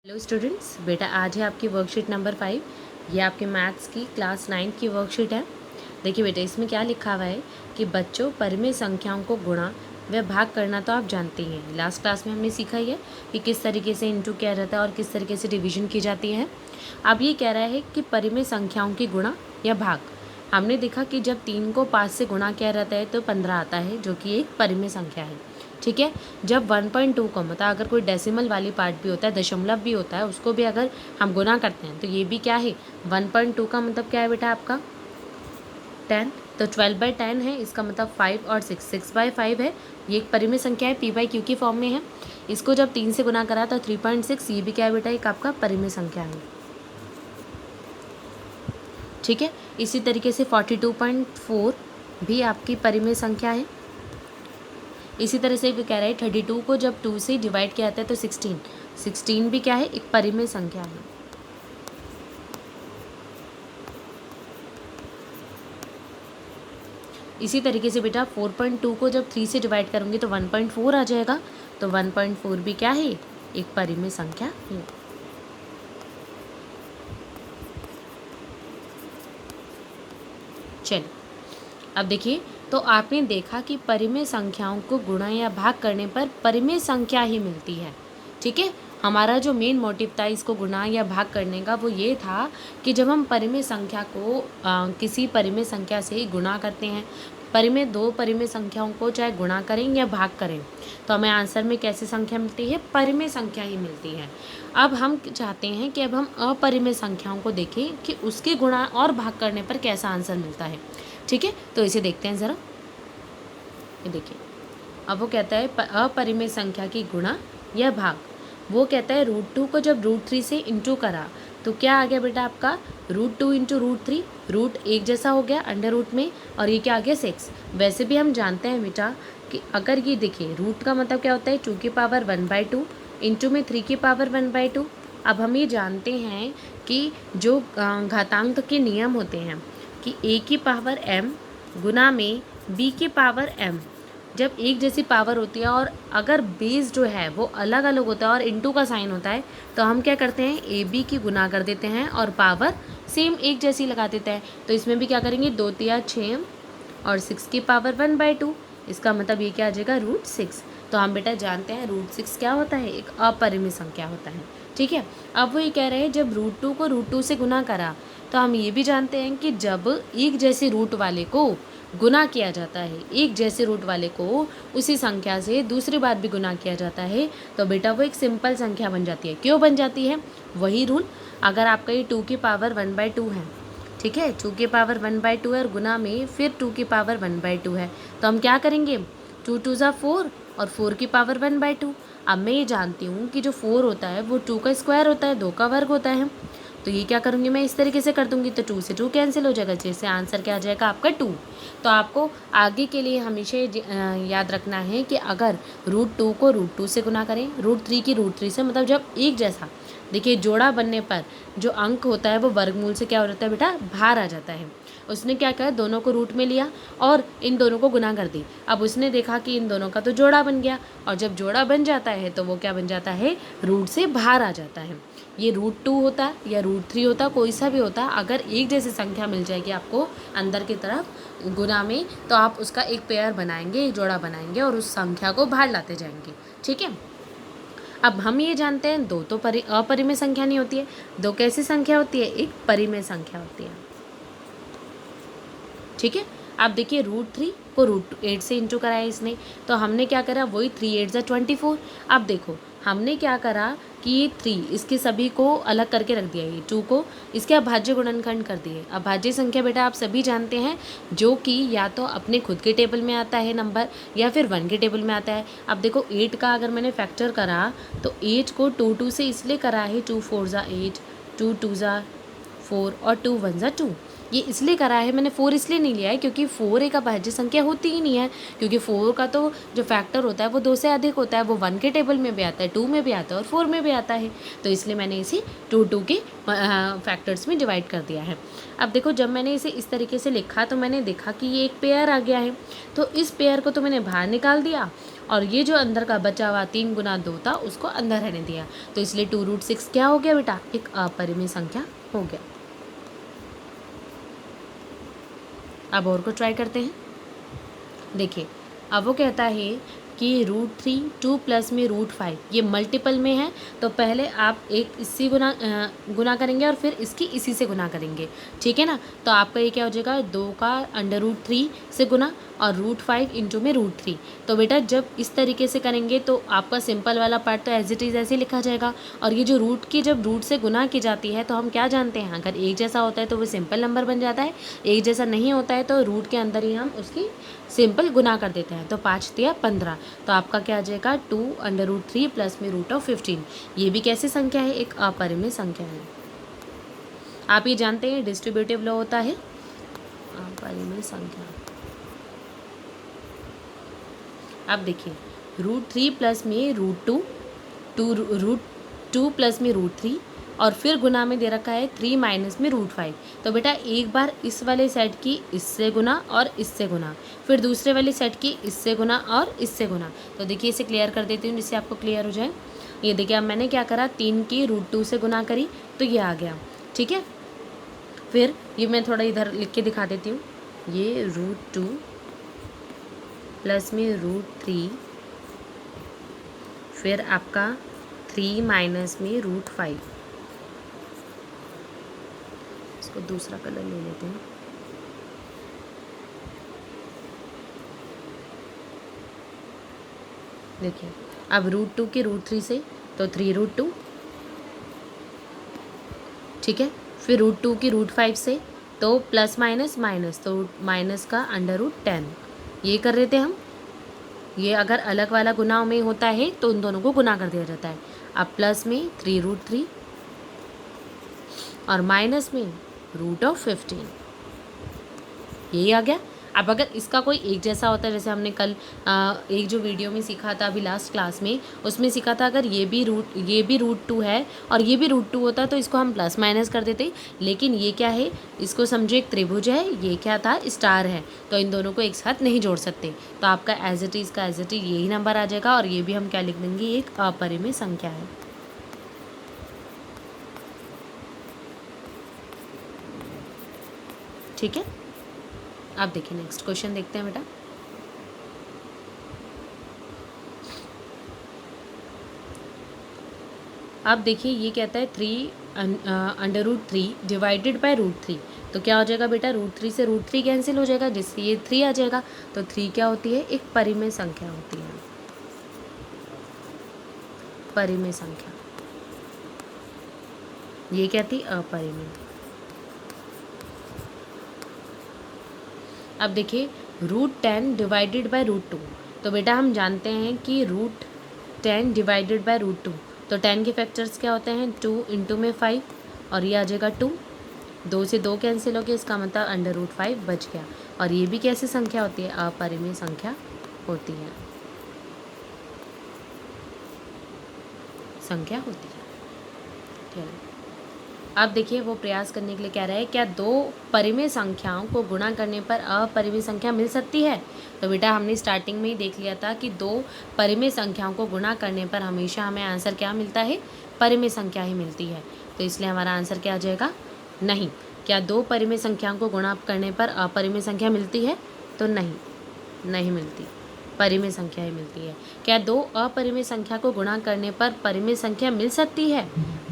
Hello students, बेटा आज है आपकी वर्कशीट नंबर 5। ये आपके मैथ्स की क्लास 9 की वर्कशीट है। देखिए बेटा, इसमें क्या लिखा हुआ है कि बच्चों परिमेय संख्याओं को गुणा व भाग करना तो आप जानते ही हैं। लास्ट क्लास में हमने सीखा ही है कि किस तरीके से इंटू किया जाता है और किस तरीके से डिवीजन की जाती है। अब ये कह रहा है कि परिमेय संख्याओं की गुणा या भाग। हमने देखा कि जब 3 को 5 से गुणा किया जाता है तो 15 आता है, जो कि एक परिमेय संख्या है। ठीक है। जब 1.2 को मतलब अगर कोई डेसिमल वाली पार्ट भी होता है, दशमलव भी होता है, उसको भी अगर हम गुना करते हैं तो ये भी क्या है, 1.2 का मतलब क्या है बेटा आपका 10। तो 12/10 है, इसका मतलब 5 और 6/5 है। ये एक परिमेय संख्या है, p/q की फॉर्म में है। इसको जब 3 से गुना करा तो 3.6, ये भी क्या है बेटा, एक आपका परिमेय संख्या है। ठीक है। इसी तरीके से 42.4 भी आपकी परिमेय संख्या है। इसी तरह से कह रहा है 32 को जब 2 से डिवाइड किया जाता है तो 16 भी क्या है, एक परिमेय संख्या है। इसी तरीके से बेटा 4.2 को जब 3 से डिवाइड करूंगी तो 1.4 आ जाएगा। तो 1.4 भी क्या है, एक परिमेय संख्या है। चलिए अब देखिए, तो आपने देखा कि परिमेय संख्याओं को गुणा या भाग करने पर परिमेय संख्या ही मिलती है। ठीक है। हमारा जो मेन मोटिव था इसको गुणा या भाग करने का वो ये था कि जब हम परिमेय संख्या को किसी परिमेय संख्या से गुणा करते हैं, दो परिमेय संख्याओं को चाहे गुणा करें या भाग करें, तो हमें आंसर में कैसी संख्या मिलती है, परिमेय संख्या ही मिलती है। अब हम चाहते हैं कि अब हम अपरिमेय संख्याओं को देखें कि उसके गुणा और भाग करने पर कैसा आंसर मिलता है। ठीक है, तो इसे देखते हैं ज़रा। ये देखिए, अब वो कहता है अपरिमेय संख्या की गुणा या भाग। वो कहता है √2 को जब √3 से इंटू करा तो क्या आ गया बेटा आपका, √2 इंटू √3, रूट एक जैसा हो गया अंडर रूट में, और ये क्या आ गया 6। वैसे भी हम जानते हैं बेटा कि अगर ये देखिए रूट का मतलब क्या होता है, 2 की पावर 1/2 इंटू में 3 की पावर 1/2। अब हम ये जानते हैं कि जो घातांक के नियम होते हैं कि a की पावर m गुना में b की पावर m, जब एक जैसी पावर होती है और अगर बेस जो है वो अलग अलग होता है और इंटू का साइन होता है, तो हम क्या करते हैं, ए बी की गुना कर देते हैं और पावर सेम एक जैसी लगा देते हैं। तो इसमें भी क्या करेंगे, 2 तिया 6 और 6 की पावर 1/2, इसका मतलब ये क्या आ जाएगा, √6। तो हम बेटा जानते हैं √6 क्या होता है, एक अपरिमेय संख्या होता है। ठीक है। अब वो ये कह रहे हैं जब √2 को √2 से गुना करा, तो हम ये भी जानते हैं कि जब एक जैसे रूट वाले को गुना किया जाता है, एक जैसे रूट वाले को उसी संख्या से दूसरी बार भी गुना किया जाता है, तो बेटा वो एक सिंपल संख्या बन जाती है। क्यों बन जाती है, वही रूल। अगर आपका ये 2 की पावर 1/2 है, ठीक है, 2 की पावर 1/2 है और गुना में फिर 2 की पावर 1/2 है, तो हम क्या करेंगे, 2 2 ज़ा 4 और 4 की पावर 1/2। अब मैं ये जानती हूँ कि जो 4 होता है वो 2 का स्क्वायर होता है, 2 का वर्ग होता है। तो ये क्या करूँगी, मैं इस तरीके से कर दूँगी, तो 2 से 2 कैंसिल हो जाएगा, जिससे आंसर क्या आ जाएगा आपका 2। तो आपको आगे के लिए हमेशा याद रखना है कि अगर √2 को √2 से गुना करें, √3 की √3 से, मतलब जब एक जैसा, देखिए जोड़ा बनने पर जो अंक होता है वो वर्गमूल से क्या हो जाता है बेटा, बाहर आ जाता है। उसने क्या कहा, दोनों को रूट में लिया और इन दोनों को गुना कर दी। अब उसने देखा कि इन दोनों का तो जोड़ा बन गया, और जब जोड़ा बन जाता है तो वो क्या बन जाता है, रूट से बाहर आ जाता है। ये √2 होता या √3 होता, कोई सा भी होता, अगर एक जैसी संख्या मिल जाएगी आपको अंदर की तरफ गुना में, तो आप उसका एक पेयर बनाएंगे, एक जोड़ा बनाएंगे और उस संख्या को बाहर लाते जाएंगे। ठीक है। अब हम ये जानते हैं दो तो अपरिमेय संख्या नहीं होती है, दो कैसी संख्या होती है, एक परिमेय संख्या होती है। ठीक है। आप देखिए √3 को √8 से इंटू कराया इसने, तो हमने क्या करा, वही 3 8 ज़ा 24। अब देखो हमने क्या करा कि ये 3 इसके सभी को अलग करके रख दिया, ये 2 को इसके अभाज्य गुणनखंड कर दिए। अभाज्य संख्या बेटा आप सभी जानते हैं जो कि या तो अपने खुद के टेबल में आता है नंबर, या फिर 1 के टेबल में आता है। अब देखो 8 का अगर मैंने फैक्टर करा तो 8 को 2 2 से इसलिए करा है, 2 4 ज़ा 8, 2 2 ज़ा 4 और 2 1 ज़ा 2। ये इसलिए करा है, मैंने 4 इसलिए नहीं लिया है क्योंकि 4 एक अभाज्य संख्या होती ही नहीं है, क्योंकि 4 का तो जो फैक्टर होता है वो 2 से अधिक होता है, वो 1 के टेबल में भी आता है, 2 में भी आता है और 4 में भी आता है। तो इसलिए मैंने इसे 2 2 के फैक्टर्स में डिवाइड कर दिया है। अब देखो जब मैंने इसे इस तरीके से लिखा तो मैंने देखा कि ये एक पेयर आ गया है, तो इस पेयर को तो मैंने बाहर निकाल दिया और ये जो अंदर का बचा हुआ 3 गुना 2 था उसको अंदर रहने दिया, तो इसलिए 2√6 क्या हो गया बेटा, एक अपरिमेय संख्या हो गया। अब और को ट्राई करते हैं। देखिए अब वो कहता है कि √3 2 प्लस में √5 ये मल्टीपल में है, तो पहले आप एक इससे गुना करेंगे और फिर इसकी इसी से गुना करेंगे, ठीक है ना। तो आपका ये क्या हो जाएगा, 2 का √3 से गुना और √5 इंटू में √3। तो बेटा जब इस तरीके से करेंगे तो आपका सिंपल वाला पार्ट तो एज इट इज़ ऐसे लिखा जाएगा, और ये जो रूट की जब रूट से गुना की जाती है तो हम क्या जानते हैं, अगर एक जैसा होता है तो वो सिंपल नंबर बन जाता है, एक जैसा नहीं होता है तो रूट के अंदर ही हम उसकी सिंपल गुना कर देते हैं। तो 5 दिया 15, तो आपका क्या आ जाएगा 2√3 प्लस में √15। ये भी कैसी संख्या है, एक अपरिमेय संख्या है। आप ये जानते हैं डिस्ट्रीब्यूटिव लॉ होता है अपरिमेय संख्या। अब देखिए √3 प्लस में √2 √2 प्लस में √3 और फिर गुना में दे रखा है 3 माइनस में √5। तो बेटा एक बार इस वाले सेट की इससे गुना और इससे गुना, फिर दूसरे वाले सेट की इससे गुना और इससे गुना। तो देखिए इसे क्लियर कर देती हूँ जिससे आपको क्लियर हो जाए। ये देखिए अब मैंने क्या करा, 3 की √2 से गुना करी तो ये आ गया, ठीक है। फिर ये मैं थोड़ा इधर लिख के दिखा देती हूँ, ये √2 प्लस में √3 फिर आपका 3 माइनस में √5। इसको दूसरा कलर ले लेते हैं। देखिए अब √2 की √3 से तो 3√2, ठीक है। फिर √2 की √5 से तो प्लस माइनस माइनस, तो माइनस का √10। ये कर रहे थे हम। ये अगर अलग वाला गुना में होता है तो उन दोनों को गुना कर दिया जाता है। अब प्लस में 3√3 और माइनस में √15, यही आ गया। अब अगर इसका कोई एक जैसा होता है, जैसे हमने कल एक जो वीडियो में सीखा था अभी लास्ट क्लास में, उसमें सीखा था अगर ये भी √2 है और ये भी √2 होता तो इसको हम प्लस माइनस कर देते। लेकिन ये क्या है, इसको समझो एक त्रिभुज है, ये क्या था स्टार है, तो इन दोनों को एक साथ नहीं जोड़ सकते। तो आपका एज इट इज़ का एज इट इज़ यही नंबर आ जाएगा, और ये भी हम क्या लिख देंगे, एक अपरिमेय संख्या है। ठीक है। अब देखिए नेक्स्ट क्वेश्चन देखते हैं बेटा। अब देखिए ये कहता है 3 डिवाइडेड बाय √3। तो क्या हो जाएगा बेटा, √3 से √3 कैंसिल हो जाएगा, जिससे ये 3 आ जाएगा। तो 3 क्या होती है, एक परिमेय संख्या होती है, परिमेय संख्या। ये क्या थी, अपरिमेय। अब देखिए √10 डिवाइडेड बाय √2। तो बेटा हम जानते हैं कि √10 डिवाइडेड बाय √2, तो 10 के फैक्टर्स क्या होते हैं, 2 इंटू में 5 और ये आ जाएगा 2, 2 से 2 कैंसिल हो गया, इसका मतलब √5 बच गया। और ये भी कैसी संख्या होती है, अपरिमेय संख्या होती है, संख्या होती है। चलिए अब देखिए वो प्रयास करने के लिए कह रहा है, क्या 2 परिमेय संख्याओं को गुणा करने पर अपरिमेय संख्या मिल सकती है। तो बेटा हमने स्टार्टिंग में ही देख लिया था कि 2 परिमेय संख्याओं को गुणा करने पर हमेशा हमें आंसर क्या मिलता है, परिमेय संख्या ही मिलती है। तो इसलिए हमारा आंसर क्या आ जाएगा, नहीं। क्या 2 परिमेय संख्याओं को गुणा करने पर अपरिमेय संख्या मिलती है, तो नहीं, नहीं मिलती, परिमेय संख्या ही मिलती है। क्या 2 अपरिमेय संख्या को गुणा करने पर परिमेय संख्या मिल सकती है,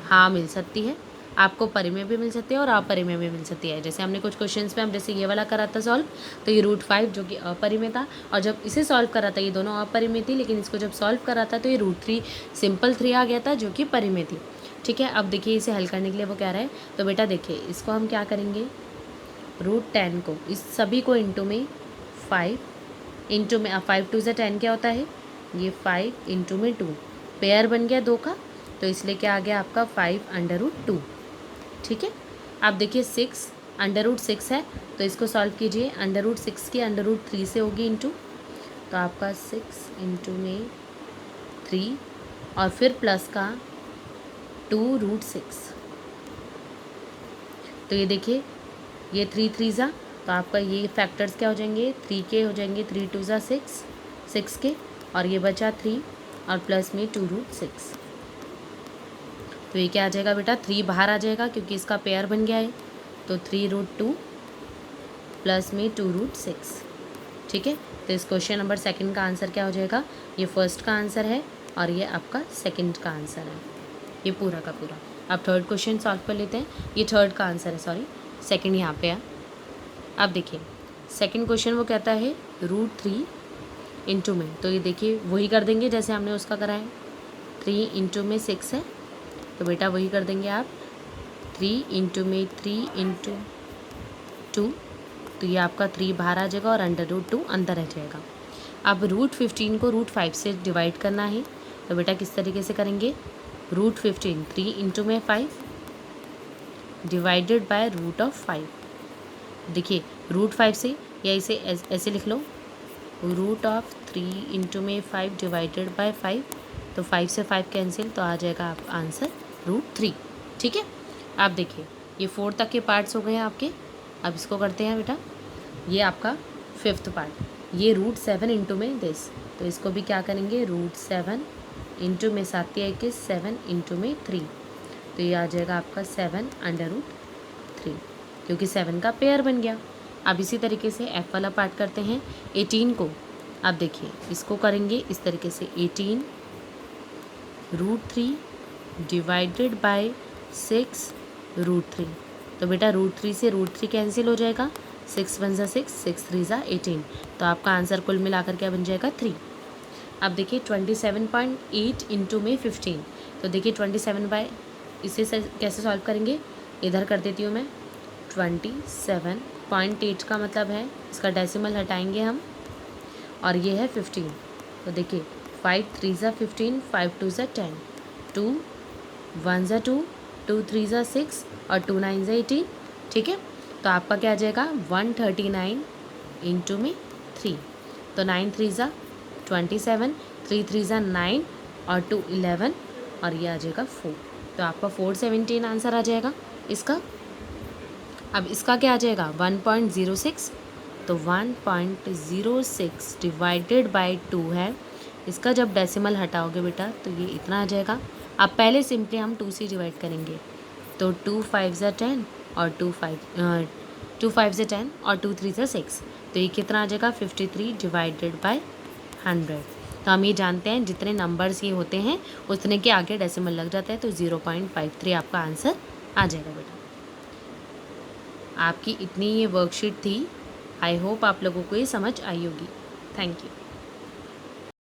हाँ मिल सकती है। आपको परिमेय भी मिल सकती है और अपरिमेय भी मिल सकती है। जैसे हमने कुछ क्वेश्चंस में हम जैसे ये वाला करा था सॉल्व, तो ये √5 जो कि अपरिमेय था, और जब इसे सॉल्व करा था ये दोनों अपरिमेय थी, लेकिन इसको जब सॉल्व करा था तो ये √3 सिंपल 3 आ गया था जो कि परिमेय थी। ठीक है। अब देखिए इसे हल करने के लिए वो कह रहा है, तो बेटा देखिए इसको हम क्या करेंगे, √10 को इस सभी को इंटू में 5 इंटू में 5 2 से 10 क्या होता है, ये 5 इंटू में 2 पेयर बन गया 2 का, तो इसलिए क्या आ गया आपका 5√2। ठीक है। अब देखिए 6 √6 है, तो इसको सॉल्व कीजिए, √6 की √3 से होगी इंटू, तो आपका 6 इंटू में 3 और फिर प्लस का 2√6। तो ये देखिए ये 3 3 ज़ा, तो आपका ये फैक्टर्स क्या हो जाएंगे, 3 के हो जाएंगे, 3 2 ज़ा 6 के और ये बचा 3 और प्लस में 2√6। तो ये क्या आ जाएगा बेटा, 3 बाहर आ जाएगा क्योंकि इसका पेयर बन गया है, तो 3√2 प्लस में 2√6। ठीक है, तो इस क्वेश्चन नंबर 2 का आंसर क्या हो जाएगा, ये फर्स्ट का आंसर है और ये आपका 2 का आंसर है, ये पूरा का पूरा। अब थर्ड क्वेश्चन सॉल्व कर लेते हैं। ये थर्ड का आंसर है, सॉरी 2 यहाँ पे है। अब देखिए 2 क्वेश्चन वो कहता है √3 इंटू में, तो ये देखिए वही कर देंगे जैसे हमने उसका करा है। 3 इंटू में 6 है, तो बेटा वही कर देंगे आप। 3 इंटू में 3 इंटू 2, तो ये आपका 3 बाहर आ जाएगा और √2 अंदर रह जाएगा। अब √15 को √5 से डिवाइड करना है, तो बेटा किस तरीके से करेंगे, √15 3 इंटू में 5 डिवाइडेड बाय √5। देखिए √5 से या इसे ऐसे लिख लो, √3 इंटू में 5 डिवाइडेड बाय 5, तो 5 से 5 कैंसिल, तो आ जाएगा आप आंसर √3। ठीक है, आप देखिए ये 4 तक के पार्ट्स हो गए हैं आपके। अब इसको करते हैं बेटा, ये आपका 5th पार्ट, ये √7 इंटू में दिस, तो इसको भी क्या करेंगे, √7 इंटू में 7 या 21, 7 इंटू में 3, तो ये आ जाएगा आपका 7/√3 क्योंकि 7 का पेयर बन गया। अब इसी तरीके से f वाला पार्ट करते हैं। 18 को आप देखिए इसको करेंगे इस तरीके से, 18 √3 डिवाइडेड बाय 6√3, तो बेटा √3 से √3 कैंसिल हो जाएगा, 6 1 ज़ा 6, 6 3 ज़ा 18, तो आपका आंसर कुल मिलाकर क्या बन जाएगा, 3। अब देखिए 27.8 इंटू में 15, तो देखिए 27 बाय, इसे कैसे सॉल्व करेंगे, इधर कर देती हूँ मैं। 27.8 का मतलब है इसका डेसिमल हटाएंगे हम, और ये है 15, तो देखिए 5 3 ज़ा 15, 5 2 ज़ा 10, 2 1 ज़ा 2, 2 3 ज़ा 6 और 2 9 ज़ा 18। ठीक है, तो आपका क्या आ जाएगा, 139 इंटू में 3, तो 9 3 ज़ा 27, 3 3 ज़ा 9 और 2 11 और ये आ जाएगा 4, तो आपका 417 आंसर आ जाएगा इसका। अब इसका क्या आ जाएगा, 1.06, तो 1.06 डिवाइडेड बाय 2 है, इसका जब डेसिमल हटाओगे बेटा तो ये इतना आ जाएगा। अब पहले सिंपली हम 2 से डिवाइड करेंगे, तो 2 5 ज़ा 10 और 2 5 ज़ा 10 और 2 3 ज़ा 6, तो ये कितना आ जाएगा, 53 डिवाइडेड बाय 100। तो हम ये जानते हैं जितने नंबर्स ये होते हैं उतने के आगे डेसिमल लग जाता है, तो 0.53 आपका आंसर आ जाएगा बेटा। आपकी इतनी ये वर्कशीट थी, आई होप आप लोगों को ये समझ आई होगी। Thank you.